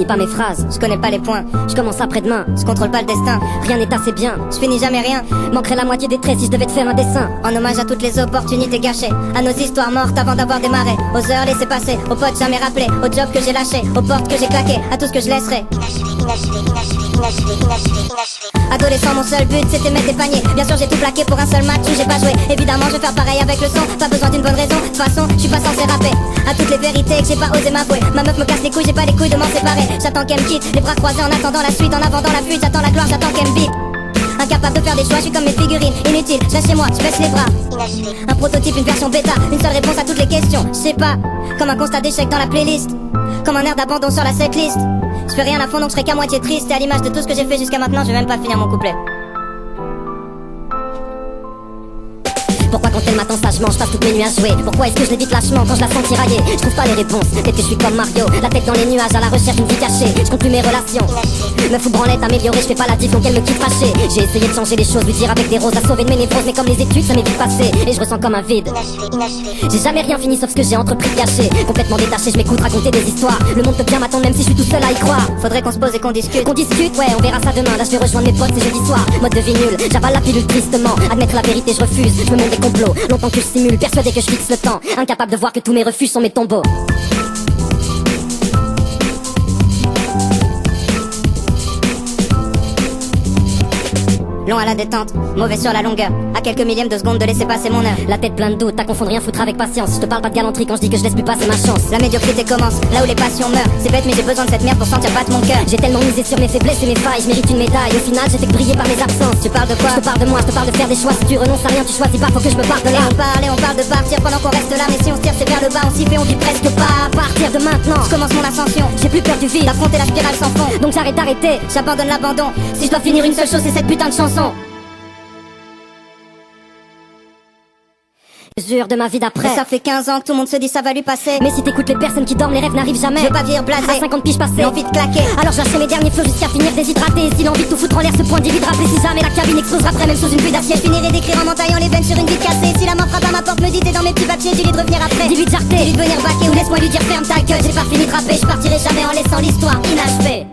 finis pas mes phrases. Je connais pas les points, je commence après-demain. Je contrôle pas le destin, rien n'est assez bien. Je finis jamais rien, manquerait la moitié des traits si je devais te faire un dessin. En hommage à toutes les opportunités gâchées, à nos histoires mortes avant d'avoir démarré, aux heures laissées passer, aux potes jamais rappelés, aux jobs que j'ai lâchés, aux portes que j'ai claquées, à tout ce que je laisserai. Adolescent, mon seul but c'était mettre des paniers. Bien sûr j'ai tout plaqué pour un seul match où j'ai pas joué. Évidemment je vais faire pareil avec le son, pas besoin d'une bonne raison. De toute façon je suis pas censé rapper. À toutes les vérités que j'ai pas osé m'avouer. Ma meuf me casse les couilles, j'ai pas les couilles de m'en séparer. J'attends qu'elle me quitte, les bras croisés en attendant la suite. En avant dans la fuite, j'attends la gloire, j'attends qu'elle me bite. Incapable de faire des choix, je suis comme mes figurines. Inutile, je reste chez moi, je baisse les bras. Un prototype, une version bêta, une seule réponse à toutes les questions. Je sais pas, comme un constat d'échec dans la playlist, comme un air d'abandon sur la setlist. Je fais rien à fond donc je serai qu'à moitié triste. Et à l'image de tout ce que j'ai fait jusqu'à maintenant, je vais même pas finir mon couplet. Pourquoi quand elle m'attend sagement, je passe toutes mes nuits à jouer? Pourquoi est-ce que je l'évite lâchement quand je la sens tirailler? Je trouve pas les réponses, peut-être que je suis comme Mario, la tête dans les nuages à la recherche d'une vie cachée. Je compte plus mes relations, me fous branlette améliorée, je fais pas la diff donc elle me quitte fâchée. J'ai essayé de changer les choses, lui dire avec des roses, à sauver de mes névroses, mais comme les études ça m'est vite passé. Et je ressens comme un vide. J'ai jamais rien fini sauf ce que j'ai entrepris de gâcher. Complètement détaché, je m'écoute raconter des histoires. Le monde peut bien m'attendre même si je suis tout seul à y croire. Faudrait qu'on se pose et qu'on discute. Qu'on discute, ouais, on verra ça demain. Là je vais rejoindre mes potes, c'est jeudi soir. Mode de vie nul, j'avale la pilule tristement. Admettre la vérité, je refuse. Je me montre des complots. Longtemps que je simule, persuadé que je fixe le temps. Incapable de voir que tous mes refus sont mes tombeaux. Long à la détente, mauvais sur la longueur. À quelques millièmes de seconde de laisser passer mon heure. La tête pleine de doutes, t'as confondu rien foutre avec patience. Je te parle pas de galanterie quand je dis que je laisse plus passer ma chance. La médiocrité commence, là où les passions meurent. C'est bête mais j'ai besoin de cette merde pour sentir battre mon cœur. J'ai tellement misé sur mes faiblesses et mes failles, je mérite une médaille. Au final j'ai fait que briller par mes absences. Tu parles de quoi? Je te parle de moi, je te parle de faire des choix. Si tu renonces à rien, tu choisis pas, faut que je me parte de là. Et on parle de partir pendant qu'on reste là. Mais si on se tire c'est vers le bas, on s'y fait, on vit presque pas. À partir de maintenant, je commence mon ascension. J'ai plus peur du vide, d'affronter la spirale sans fond. Donc j'arrête d'arrêter, j'abandonne l'abandon. Si je dois finir une seule chose, c'est cette putain de chanson. Jure de ma vie d'après. Ça fait 15 ans que tout le monde se dit ça va lui passer. Mais si t'écoutes les personnes qui dorment, les rêves n'arrivent jamais. Je veux pas vieillir blasé, à 50 piges passées, l'envie de claquer. Alors je lâcherai mes derniers flots jusqu'à finir déshydraté. Et si l'envie de tout foutre en l'air ce point d'y rappeler, si jamais la cabine explosera après même sous une pluie d'acier. Je finirai d'écrire en m'entaillant les veines sur une vie cassée. Si la mort frappe à ma porte, me dit t'es dans mes petits papiers, dis-lui de revenir après. Dis-lui de jarter, dis-lui de venir baquer ou laisse-moi lui dire ferme ta gueule. J'ai pas fini de rapper, je partirai jamais en laissant l'histoire inachevée.